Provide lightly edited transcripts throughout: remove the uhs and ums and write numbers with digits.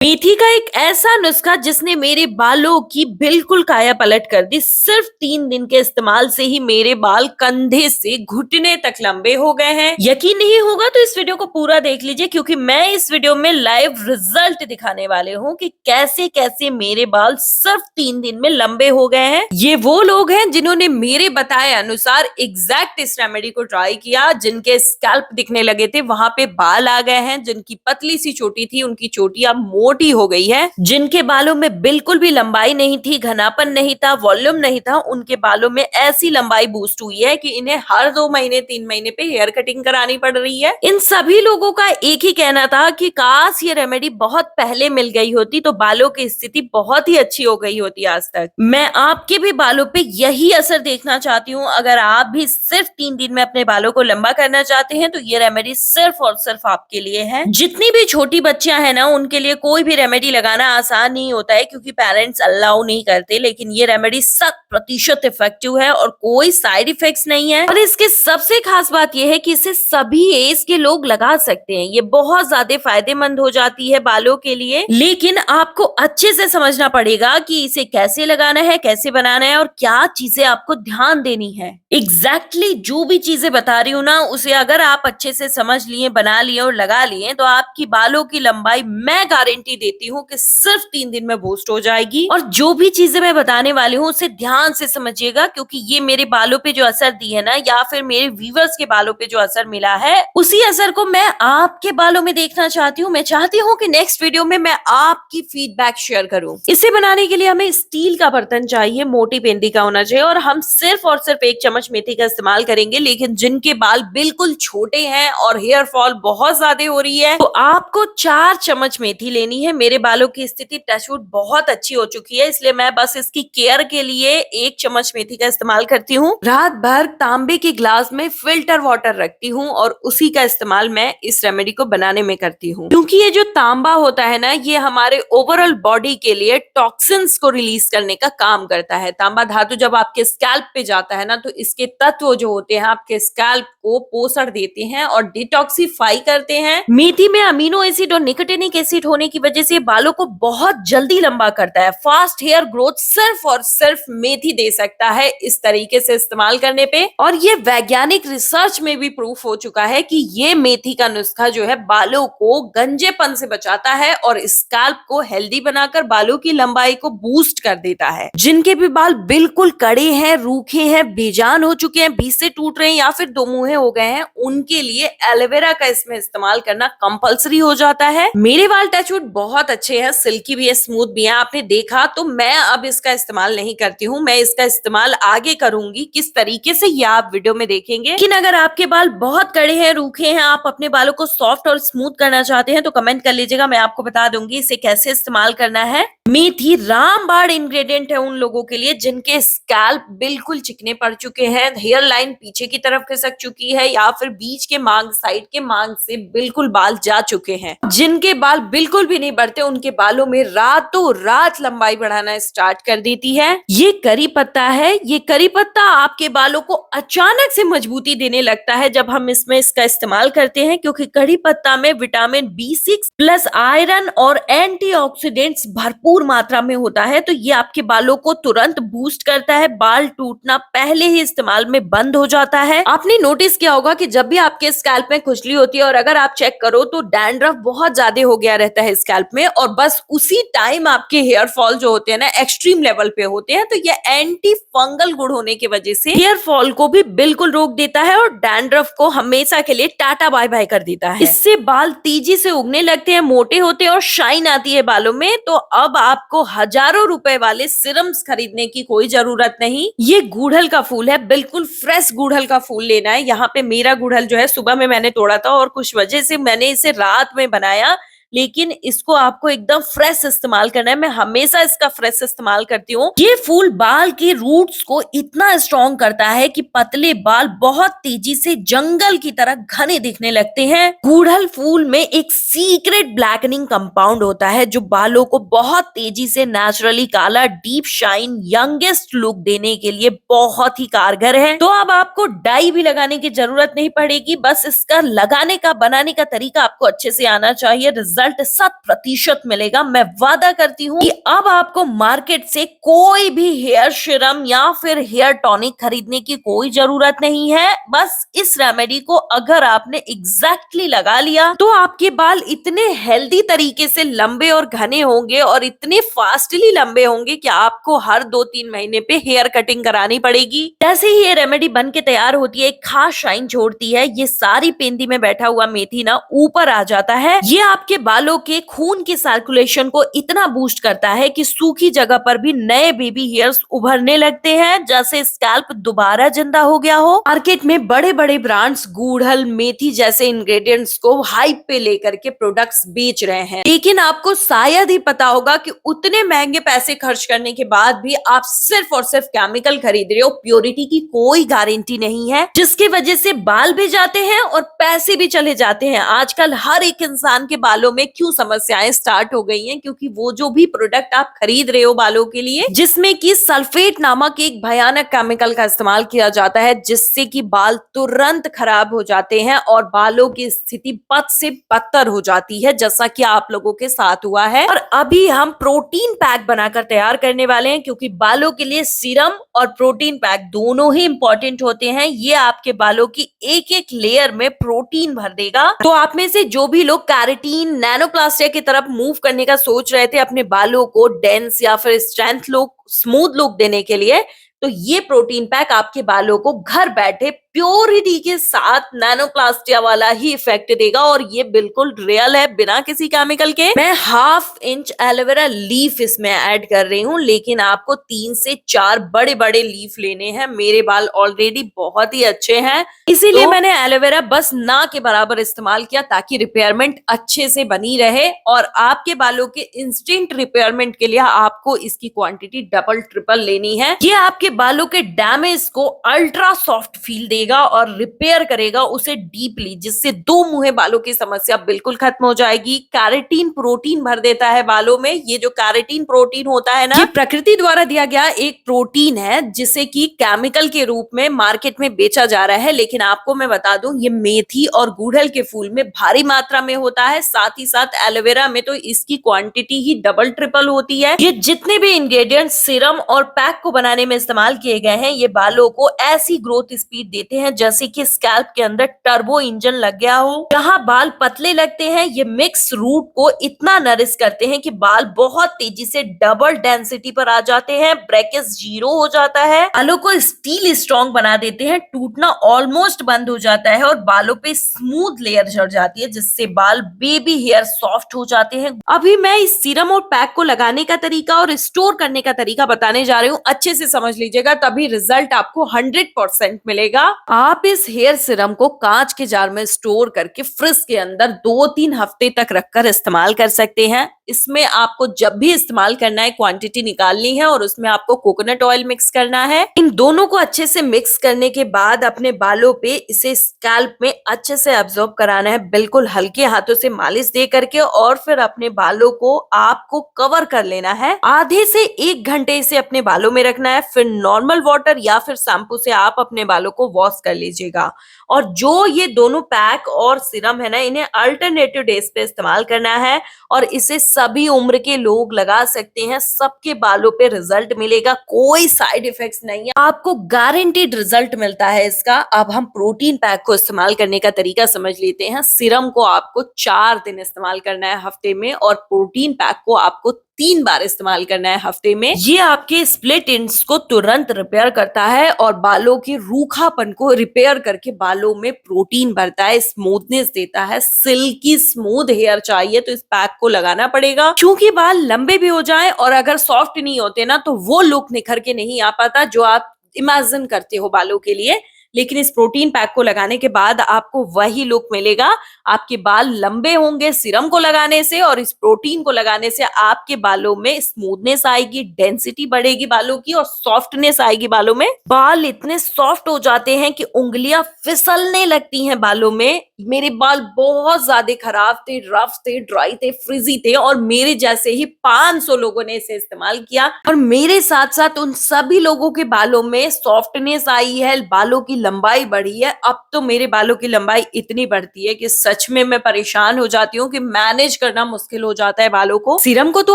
मेथी का एक ऐसा नुस्खा जिसने मेरे बालों की बिल्कुल काया पलट कर दी। सिर्फ 3 दिन के इस्तेमाल से ही मेरे बाल कंधे से घुटने तक लंबे हो गए हैं। यकीन नहीं होगा तो इस वीडियो को पूरा देख लीजिए, क्योंकि मैं इस वीडियो में लाइव रिजल्ट दिखाने वाले हूँ कि कैसे कैसे मेरे बाल सिर्फ 3 दिन में लंबे हो गए हैं। ये वो लोग हैं जिन्होंने मेरे बताए अनुसार एग्जैक्ट इस रेमेडी को ट्राई किया। जिनके स्कैल्प दिखने लगे थे वहां पे बाल आ गए हैं, जिनकी पतली सी चोटी थी उनकी चोटी अब मोटी हो गई है, जिनके बालों में बिल्कुल भी लंबाई नहीं थी, घनापन नहीं था, वॉल्यूम नहीं था, उनके बालों में ऐसी लंबाई बूस्ट हुई है कि इन्हें हर 2 महीने 3 महीने पे हेयर कटिंग करानी पड़ रही है। इन सभी लोगों का एक ही कहना था कि काश ये रेमेडी बहुत पहले मिल गई होती तो बालों की स्थिति बहुत ही अच्छी हो गई होती आज तक। मैं आपके भी बालों पे यही असर देखना चाहती हूँ। अगर आप भी सिर्फ 3 दिन में अपने बालों को लंबा करना चाहते हैं तो ये रेमेडी सिर्फ और सिर्फ आपके लिए है। जितनी भी छोटी बच्चियां हैं ना, उनके लिए कोई भी रेमेडी लगाना आसान नहीं होता है, क्योंकि पेरेंट्स अलाउ नहीं करते। लेकिन ये रेमेडी 100% इफेक्टिव है और कोई साइड इफेक्ट्स नहीं है। और इसके सबसे खास बात यह है कि इसे सभी एज के लोग लगा सकते हैं। ये बहुत ज्यादा फायदेमंद हो जाती है बालों के लिए, लेकिन आपको अच्छे से समझना पड़ेगा कि इसे कैसे लगाना है, कैसे बनाना है और क्या चीजें आपको ध्यान देनी है। एग्जैक्टली जो भी चीजें बता रही हूँ ना, उसे अगर आप अच्छे से समझ लिए, बना लिए और लगा लिए तो आपकी बालों की लंबाई मैं गारंटी देती हूँ कि सिर्फ 3 दिन में बूस्ट हो जाएगी। और जो भी चीजें मैं बताने वाली हूँ उसे ध्यान से समझिएगा, क्योंकि ये मेरे बालों पे जो असर दी है ना, या फिर मेरे व्यूअर्स के बालों पे जो असर मिला है, उसी असर को मैं आपके बालों में देखना चाहती हूँ। मैं चाहती हूँ कि नेक्स्ट वीडियो में मैं आपकी फीडबैक शेयर करूँ। इसे बनाने के लिए हमें स्टील का बर्तन चाहिए, मोटी पेंदी का होना चाहिए, और हम सिर्फ और सिर्फ 1 चम्मच मेथी का इस्तेमाल करेंगे। लेकिन जिनके बाल बिल्कुल छोटे हैं और हेयर फॉल बहुत ज्यादा हो रही है तो आपको 4 चम्मच मेथी लेनी है। मेरे बालों की स्थिति टचवुड बहुत अच्छी हो चुकी है, इसलिए मैं बस इसकी केयर के लिए 1 चम्मच मेथी का इस्तेमाल करती हूँ। रात भर तांबे के ग्लास में फिल्टर वाटर रखती हूँ और उसी का इस्तेमाल मैं इस रेमेडी को बनाने में करती हूँ। क्योंकि ये जो तांबा होता है ना, ये हमारे ओवरऑल बॉडी के लिए टॉक्सिन्स को रिलीज करने का काम करता है। तांबा धातु जब आपके स्कैल्प पे जाता है ना, तो इसके तत्व जो होते हैं आपके स्कैल्प को पोषण देते हैं और डिटॉक्सिफाई करते हैं। मेथी में अमीनो एसिड और निकोटिनिक एसिड होने की वजह से बालों को बहुत जल्दी लंबा करता है। फास्ट हेयर ग्रोथ सिर्फ और सिर्फ मेथी दे सकता है इस तरीके से इस्तेमाल करने पे। और ये वैज्ञानिक रिसर्च में भी प्रूफ हो चुका है कि ये मेथी का नुस्खा जो है बालों को गंजेपन से बचाता है और स्कैल्प को हेल्दी बनाकर बालों की लंबाई को बूस्ट कर देता है। जिनके भी बाल बिल्कुल कड़े हैं, रूखे हैं, बेजान हो चुके हैं, बीच से टूट रहे हैं या फिर दो मुंहे हो गए हैं, उनके लिए एलोवेरा का इसमें इस्तेमाल करना कंपलसरी हो जाता है। मेरे बाल टचवुड बहुत अच्छे हैं, सिल्की भी है, स्मूथ भी है, आपने देखा। तो मैं अब इसका इस्तेमाल नहीं करती हूँ, मैं इसका इस्तेमाल आगे करूंगी। किस तरीके से ये आप वीडियो में देखेंगे। लेकिन अगर आपके बाल बहुत कड़े हैं, रूखे हैं, आप अपने बालों को सॉफ्ट और स्मूथ करना चाहते हैं तो कमेंट कर लीजिएगा, मैं आपको बता दूंगी इसे कैसे इस्तेमाल करना है। मेथी रामबाण इंग्रेडिएंट है उन लोगों के लिए जिनके स्कैल्प बिल्कुल चिकने पड़ चुके हैं, हेयर लाइन पीछे की तरफ खिसक चुकी है, या फिर बीच के मांग, साइड के मांग से बिल्कुल बाल जा चुके हैं। जिनके बाल बिल्कुल भी नहीं बढ़ते, उनके बालों में रातों रात लंबाई बढ़ाना स्टार्ट कर देती है। ये करी पत्ता है। ये करी पत्ता आपके बालों को अचानक से मजबूती देने लगता है जब हम इसमें इसका इस्तेमाल करते हैं, क्योंकि करी पत्ता में विटामिन B6 प्लस आयरन और एंटीऑक्सीडेंट्स भरपूर मात्रा में होता है। तो ये आपके बालों को तुरंत बूस्ट करता है, बाल टूटना पहले ही इस्तेमाल में बंद हो जाता है। आपने नोटिस किया होगा कि जब भी आपके स्कैल्प में खुजली होती है और अगर आप चेक करो तो डैंड्रफ बहुत ज्यादा हो गया रहता है स्कैल्प में, और बस उसी टाइम आपके हेयर फॉल जो होते हैं ना, एक्सट्रीम लेवल पे होते हैं। तो ये एंटी फंगल गुण होने की वजह से हेयर फॉल को भी बिल्कुल रोक देता है और डैंड्रफ को हमेशा के लिए टाटा बाय बाय कर देता है। इससे बाल तेजी से उगने लगते हैं, मोटे होते हैं और शाइन आती है बालों में। तो अब आपको हजारों रुपए वाले सिरम्स खरीदने की कोई जरूरत नहीं। ये गुड़हल का फूल है, बिल्कुल फ्रेश गुड़हल का फूल लेना है। यहाँ पे मेरा गुड़हल जो है सुबह में मैंने तोड़ा था और कुछ वजह से मैंने इसे रात में बनाया, लेकिन इसको आपको एकदम फ्रेश इस्तेमाल करना है। मैं हमेशा इसका फ्रेश इस्तेमाल करती हूँ। ये फूल बाल के रूट्स को इतना स्ट्रॉन्ग करता है कि पतले बाल बहुत तेजी से जंगल की तरह घने दिखने लगते हैं। गुड़हल फूल में एक सीक्रेट ब्लैकनिंग कंपाउंड होता है जो बालों को बहुत तेजी से नेचुरली काला, डीप शाइन, यंगेस्ट लुक देने के लिए बहुत ही कारगर है। तो अब आपको डाई भी लगाने की जरूरत नहीं पड़ेगी, बस इसका लगाने का, बनाने का तरीका आपको अच्छे से आना चाहिए। रिजल्ट 100% मिलेगा। मैं वादा करती हूँ कि अब आपको मार्केट से कोई भी हेयर सीरम या फिर हेयर टॉनिक खरीदने की कोई जरूरत नहीं है। बस इस रेमेडी को अगर आपने एग्जैक्टली लगा लिया तो आपके बाल इतने हेल्दी तरीके से लंबे और घने होंगे और इतने फास्टली लंबे होंगे कि आपको हर 2-3 महीने पे हेयर कटिंग करानी पड़ेगी। जैसे ही ये रेमेडी बन के तैयार होती है, एक खास शाइन छोड़ती है, ये सारी पेंदी में बैठा हुआ मेथी ना ऊपर आ जाता है। ये आपके बालों के खून की सर्कुलेशन को इतना बूस्ट करता है कि सूखी जगह पर भी नए बेबी हेयर्स उभरने लगते हैं, जैसे स्कैल्प दोबारा जिंदा हो गया हो। मार्केट में बड़े बड़े ब्रांड्स गुड़हल, मेथी जैसे इंग्रेडिएंट्स को हाइप पे लेकर के प्रोडक्ट्स बेच रहे हैं, लेकिन आपको शायद ही पता होगा कि उतने महंगे पैसे खर्च करने के बाद भी आप सिर्फ और सिर्फ केमिकल खरीद रहे हो। प्योरिटी की कोई गारंटी नहीं है, जिसकी वजह से बाल भी जाते हैं और पैसे भी चले जाते हैं। आजकल हर एक इंसान के बालों में क्यों समस्याएं स्टार्ट हो गई हैं? क्योंकि वो जो भी प्रोडक्ट आप खरीद रहे हो बालों के लिए, जिसमें कि सल्फेट नामक एक भयानक केमिकल का इस्तेमाल किया जाता है, जिससे कि बाल तुरंत खराब हो जाते हैं और बालों की स्थिति बद से बदतर हो जाती है, जैसा कि आप लोगों के साथ हुआ है। और अभी हम प्रोटीन पैक बनाकर तैयार करने वाले हैं, क्योंकि बालों के लिए सीरम और प्रोटीन पैक दोनों ही इंपॉर्टेंट होते हैं। ये आपके बालों की एक एक लेयर में प्रोटीन भर देगा। तो आप में से जो भी लोग कैरेटीन, नैनोप्लास्टिया की तरफ मूव करने का सोच रहे थे अपने बालों को डेंस या फिर स्ट्रेंथ लुक, स्मूथ लुक देने के लिए, तो ये प्रोटीन पैक आपके बालों को घर बैठे प्योरिटी के साथ नैनोप्लास्टिया वाला ही इफेक्ट देगा। और ये बिल्कुल रियल है, बिना किसी केमिकल के। मैं 1/2 इंच एलोवेरा लीफ इसमें ऐड कर रही हूँ, लेकिन आपको 3 से 4 बड़े बड़े लीफ लेने हैं। मेरे बाल ऑलरेडी बहुत ही अच्छे हैं, इसीलिए मैंने एलोवेरा बस ना के बराबर इस्तेमाल किया, ताकि रिपेयरमेंट अच्छे से बनी रहे। और आपके बालों के इंस्टेंट रिपेयरमेंट के लिए आपको इसकी क्वांटिटी डबल ट्रिपल लेनी है। ये आपके बालों के डैमेज को अल्ट्रा सॉफ्ट फील देगा और रिपेयर करेगा उसे डीपली, जिससे दो मुंहे बालों की समस्या बिल्कुल खत्म हो जाएगी। कैरेटीन प्रोटीन भर देता है बालों में। ये जो कैरेटीन प्रोटीन होता है ना, ये प्रकृति द्वारा दिया गया एक प्रोटीन है, जिसे कि केमिकल के रूप में मार्केट में बेचा जा रहा है। लेकिन आपको मैं बता दूं, ये मेथी और गुड़हल के फूल में भारी मात्रा में होता है। साथ ही साथ एलोवेरा में तो इसकी क्वांटिटी ही डबल ट्रिपल होती है। ये जितने भी इंग्रेडिएंट्स सीरम और पैक को बनाने में इस्तेमाल किए गए हैं, ये बालों को ऐसी ग्रोथ स्पीड देते हैं जैसे कि स्कैल्प के अंदर टर्बो इंजन लग गया हो। जहां बाल पतले लगते हैं, ये मिक्स रूट को इतना नरिश करते हैं कि बाल बहुत तेजी से डबल डेंसिटी पर आ जाते हैं। ब्रेकेज 0 हो जाता है, बालों को स्टील स्ट्रॉन्ग बना देते हैं, टूटना ऑलमोस्ट बंद हो जाता है और बालों पे स्मूथ लेयर चढ़ जाती है, जिससे बाल बेबी हेयर सॉफ्ट हो जाते हैं। अभी मैं इस सीरम और पैक को लगाने का तरीका और स्टोर करने का तरीका बताने जा रही हूँ। अच्छे से समझ लीजिएगा, तभी रिजल्ट आपको 100% मिलेगा। आप इस हेयर सीरम को कांच के जार में स्टोर करके फ्रिज के अंदर 2-3 हफ्ते तक रखकर इस्तेमाल कर सकते हैं। इसमें आपको जब भी इस्तेमाल करना है, क्वांटिटी निकालनी है और उसमें आपको कोकोनट ऑयल मिक्स करना है। इन दोनों को अच्छे से मिक्स करने के बाद अपने बालों पे इसे स्कैल्प में अच्छे से अब्सॉर्ब कराना है, बिल्कुल हल्के हाथों से मालिश दे करके। और फिर अपने बालों को आपको कवर कर लेना है। आधे से 1 घंटे इसे अपने बालों में रखना है। फिर नॉर्मल वाटर या फिर शैम्पू से आप अपने बालों को वॉश कर लीजिएगा। और जो ये दोनों पैक और सीरम है ना, इन्हें अल्टरनेटिव डेज पे इस्तेमाल करना है और इसे सभी उम्र के लोग लगा सकते हैं। सबके बालों पे रिजल्ट मिलेगा, कोई साइड इफेक्ट्स नहीं है, आपको गारंटीड रिजल्ट मिलता है इसका। अब हम प्रोटीन पैक को इस्तेमाल करने का तरीका समझ लेते हैं। सीरम को आपको 4 दिन इस्तेमाल करना है हफ्ते में, और प्रोटीन पैक को आपको 3 बार इस्तेमाल करना है हफ्ते में। ये आपके स्प्लिट एंड्स को तुरंत रिपेयर करता है और बालों के रूखापन को रिपेयर करके बालों में प्रोटीन भरता है, स्मूथनेस देता है। सिल्की स्मूथ हेयर चाहिए तो इस पैक को लगाना पड़ेगा। क्योंकि बाल लंबे भी हो जाएं और अगर सॉफ्ट नहीं होते ना, तो वो लुक निखर के नहीं आ पाता जो आप इमेजिन करते हो बालों के लिए। लेकिन इस प्रोटीन पैक को लगाने के बाद आपको वही लुक मिलेगा। आपके बाल लंबे होंगे सीरम को लगाने से, और इस प्रोटीन को लगाने से आपके बालों में स्मूथनेस आएगी, डेंसिटी बढ़ेगी बालों की, और सॉफ्टनेस आएगी बालों में। बाल इतने सॉफ्ट हो जाते हैं कि उंगलियां फिसलने लगती हैं बालों में। मेरे बाल बहुत ज्यादा खराब थे, रफ थे, ड्राई थे, फ्रिजी थे, और मेरे जैसे ही 500 लोगों ने इसे इस्तेमाल किया, और मेरे साथ साथ उन सभी लोगों के बालों में सॉफ्टनेस आई है, बालों की लंबाई बढ़ी है, अब तो मेरे बालों की लंबाई इतनी बढ़ती है कि सच में मैं परेशान हो जाती हूँ कि मैनेज करना मुश्किल हो जाता है बालों को। सीरम को तो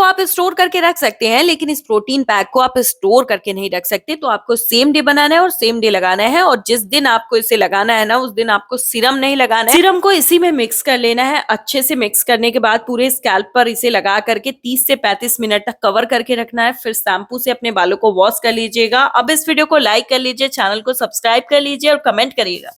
आप स्टोर करके रख सकते हैं, लेकिन इस प्रोटीन पैक को आप स्टोर करके नहीं रख सकते। तो आपको सेम डे बनाना है और सेम डे लगाना है, और जिस दिन आपको इसे लगाना है ना, उस दिन आपको सीरम नहीं लगाना है। सीरम को इसी में मिक्स कर लेना है। अच्छे से मिक्स करने के बाद पूरे स्कैल्प पर इसे लगा करके 30 से 35 मिनट तक कवर करके रखना है। फिर शैम्पू से अपने बालों को वॉश कर लीजिएगा। अब इस वीडियो को लाइक कर लीजिए, चैनल को सब्सक्राइब कर लीजिए और कमेंट करिएगा।